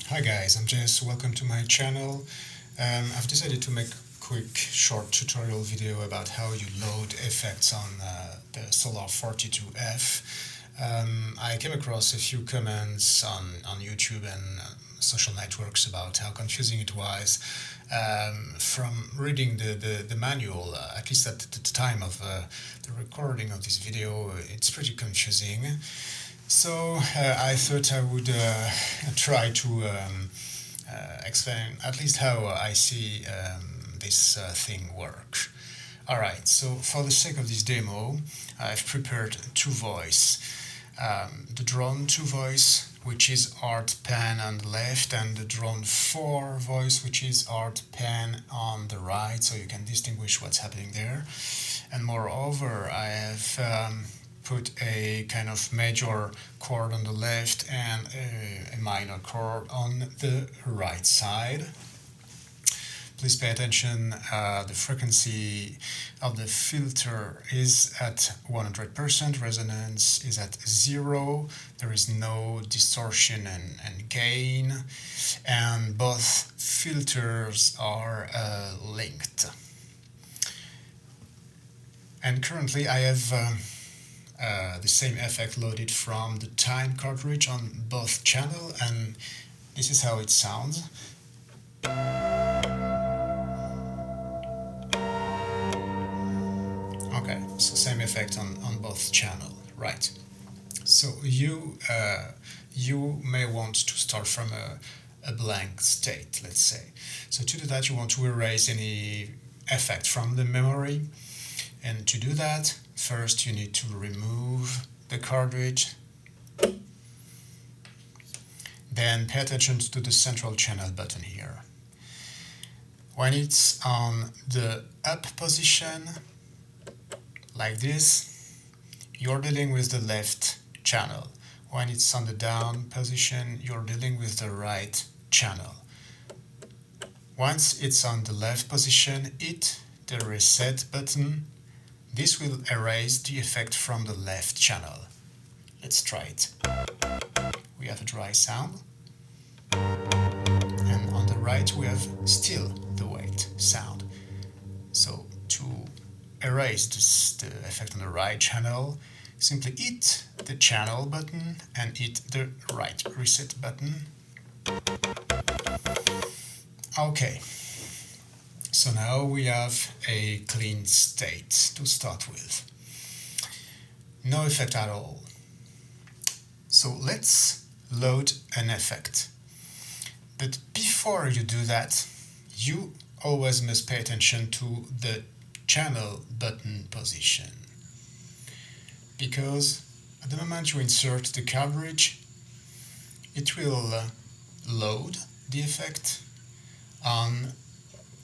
Hi guys, I'm Jess, welcome to my channel. I've decided to make a quick short tutorial video about how you load effects on the Solar 42F. I came across a few comments on YouTube and social networks about how confusing it was. From reading the manual, at least at the time of the recording of this video, it's pretty confusing. So I thought I would try to explain at least how I see this thing work. Alright, so for the sake of this demo, I've prepared two voice. The drone 2 voice, which is art pan on the left, and the drone 4 voice, which is art pan on the right, so you can distinguish what's happening there. And moreover, I have put a kind of major chord on the left and a minor chord on the right side. Please pay attention, the frequency of the filter is at 100%, resonance is at 0, there is no distortion and gain, and both filters are linked. And currently I have the same effect loaded from the time cartridge on both channel, and this is how it sounds. Okay, so same effect on both channel, right? So you may want to start from a blank state, let's say. So to do that, you want to erase any effect from the memory, and to do that, first you need to remove the cartridge. Then pay attention to the central channel button here. When it's on the up position, like this, you're dealing with the left channel. When it's on the down position, you're dealing with the right channel. Once it's on the left position, hit the reset button. This will erase the effect from the left channel. Let's try it. We have a dry sound. And on the right we have still the wait sound. So to erase the effect on the right channel, simply hit the channel button and hit the right reset button. Okay. So now we have a clean state to start with. No effect at all. So let's load an effect. But before you do that, you always must pay attention to the channel button position. Because at the moment you insert the cartridge, it will load the effect on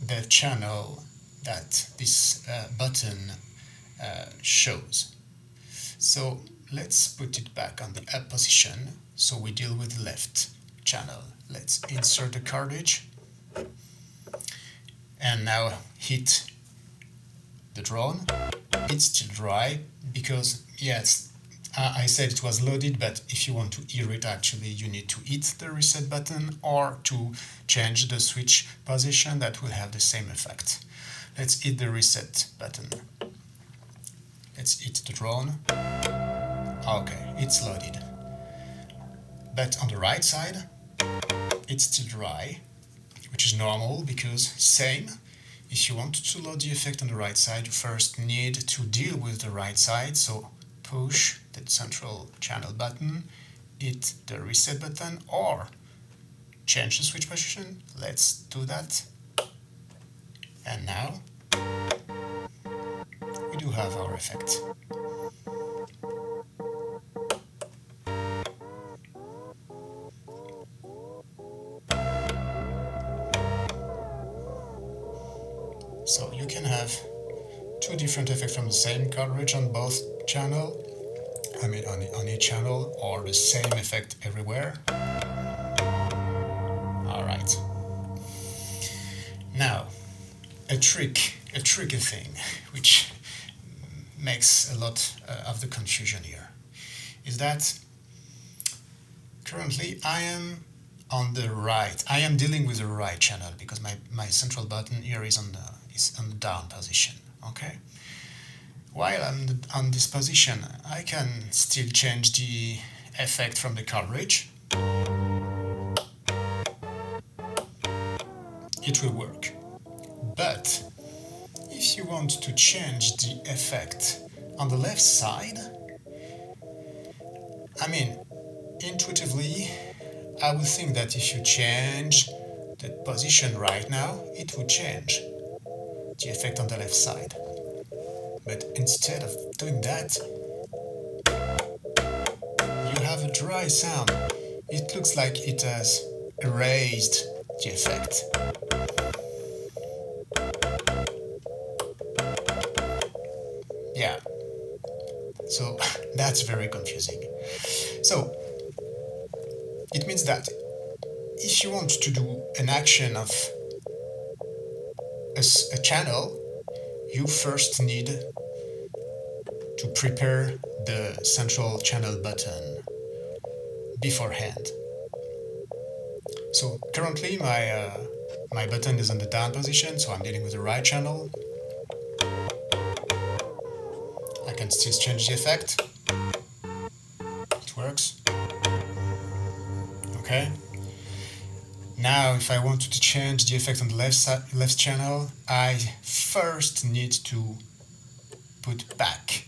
the channel that this button shows. So let's put it back on the up position so we deal with the left channel. Let's insert the cartridge and now hit the drone. It's still dry because yes, I said it was loaded, but if you want to hear it actually you need to hit the reset button or to change the switch position. That will have the same effect. Let's hit the reset button. Let's hit the drone. Okay, it's loaded. But on the right side, it's still dry, which is normal because same. If you want to load the effect on the right side, you first need to deal with the right side. So push the central channel button, hit the reset button, or change the switch position. Let's do that. And now we do have our effect. So you can have two different effects from the same cartridge on both channel. I mean on each channel, or the same effect everywhere. Alright. Now, a tricky thing, which makes a lot of the confusion here, is that currently I am on the right. I am dealing with the right channel because my central button here is on the down position. Okay. While I'm on this position, I can still change the effect from the cartridge. It will work. But if you want to change the effect on the left side, I mean, intuitively, I would think that if you change the position right now, it would change the effect on the left side. But instead of doing that, you have a dry sound. It looks like it has erased the effect. Yeah, so that's very confusing. So it means that if you want to do an action of a channel, you first need to prepare the central channel button beforehand. So currently my button is on the down position, so I'm dealing with the right channel. I can still change the effect. It works. Okay. Now if I wanted to change the effect on the left channel, I first need to put back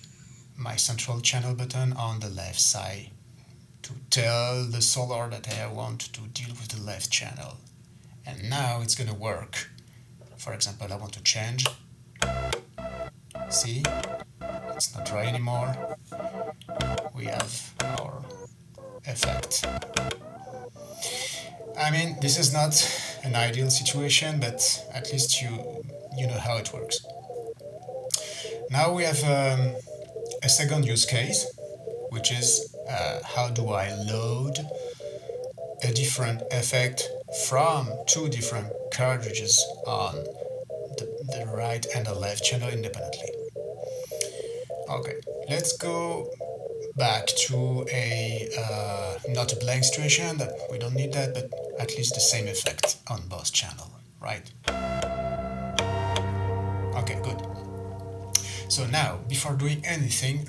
my central channel button on the left side to tell the solar that I want to deal with the left channel. And now it's gonna work. For example, I want to change. See? It's not dry anymore. We have our effect. I mean, this is not an ideal situation, but at least you know how it works. Now we have a second use case, which is how do I load a different effect from two different cartridges on the right and the left channel independently. Okay, let's go back to a not a blank situation, that we don't need that, but at least the same effect on both channels, right? Okay, good. So now, before doing anything,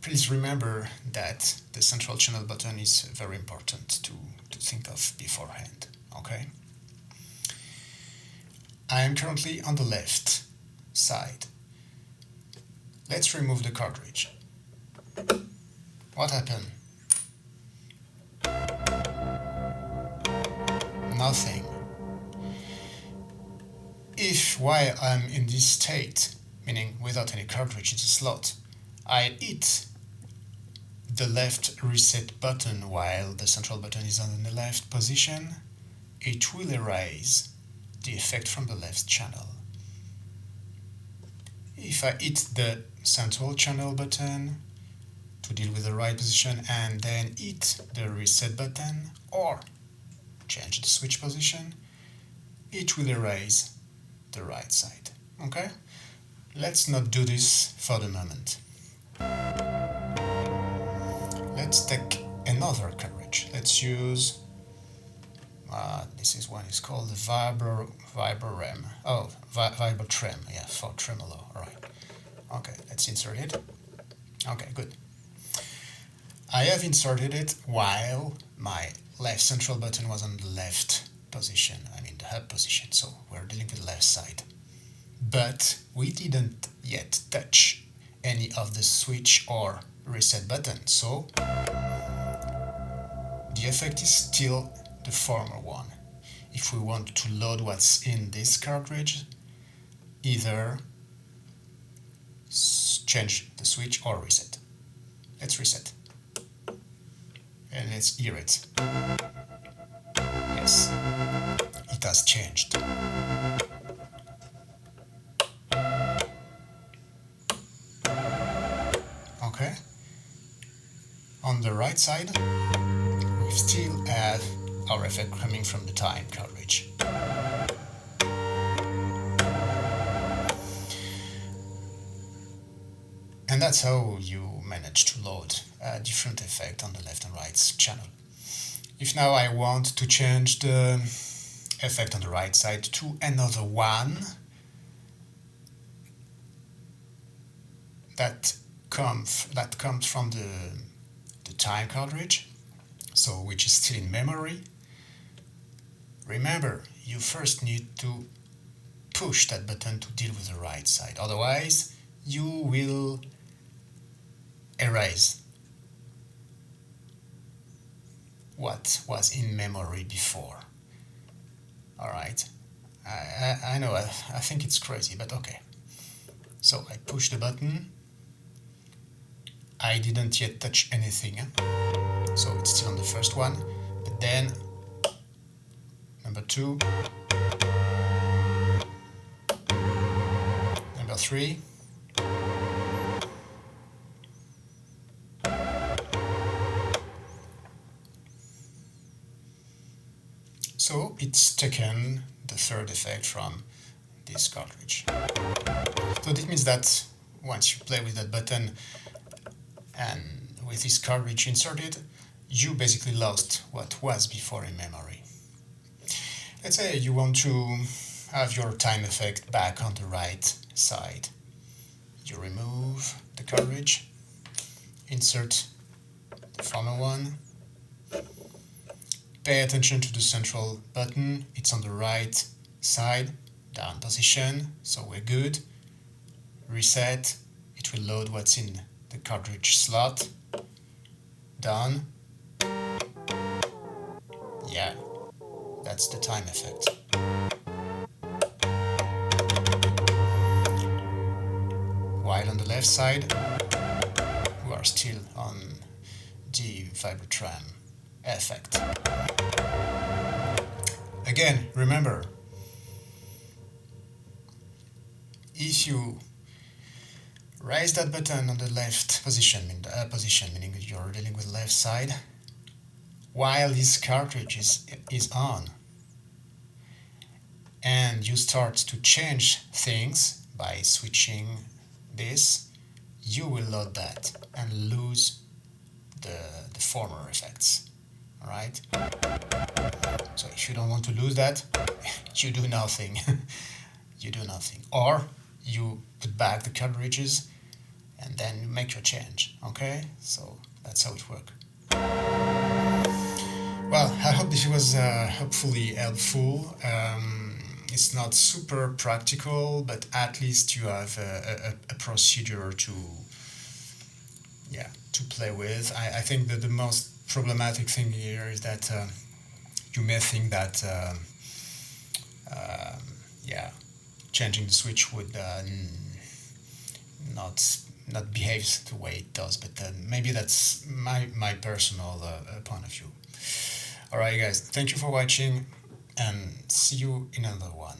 please remember that the central channel button is very important to think of beforehand, okay? I am currently on the left side. Let's remove the cartridge. What happened? Nothing. If while I'm in this state, meaning without any cartridge in the slot, I hit the left reset button while the central button is on the left position, it will erase the effect from the left channel. If I hit the central channel button to deal with the right position and then hit the reset button or change the switch position, it will erase the right side. Okay? Let's not do this for the moment. Let's take another cartridge. Let's use this is one is called the Vibrorem. Oh, Vibrotrem, yeah, for tremolo. All right. Okay, let's insert it. Okay, good. I have inserted it while my left central button was on the left position, I mean the hub position, so we're dealing with the left side. But we didn't yet touch any of the switch or reset button, so the effect is still the former one. If we want to load what's in this cartridge, either change the switch or reset. Let's reset. And let's hear it. Yes, it has changed. Okay. On the right side, we still have our effect coming from the time cartridge. And that's how you manage to load a different effect on the left and right channel. If now I want to change the effect on the right side to another one that comes from the time cartridge, so which is still in memory, remember you first need to push that button to deal with the right side, otherwise you will erase what was in memory before. Alright, I know, I think it's crazy, but okay. So I push the button, I didn't yet touch anything, so it's still on the first one, but then number 2, number 3, so it's taken the third effect from this cartridge. So this means that once you play with that button and with this cartridge inserted, you basically lost what was before in memory. Let's say you want to have your time effect back on the right side. You remove the cartridge, insert the former one, pay attention to the central button, it's on the right side, down position, so we're good. Reset, it will load what's in the cartridge slot. Done. Yeah, that's the time effect. While on the left side, we are still on the Vibrotram effect. Again, remember, if you raise that button on the left position, in the position, meaning you're dealing with the left side, while this cartridge is on, and you start to change things by switching this, you will load that and lose the former effects. Alright? So if you don't want to lose that, you do nothing. You do nothing. Or you put back the cartridges and then you make your change. Okay? So that's how it works. Well, I hope this was hopefully helpful. It's not super practical, but at least you have a procedure to play with. I think that the most problematic thing here is that you may think that changing the switch would not behave the way it does, but maybe that's my personal point of view. Alright guys, thank you for watching and see you in another one.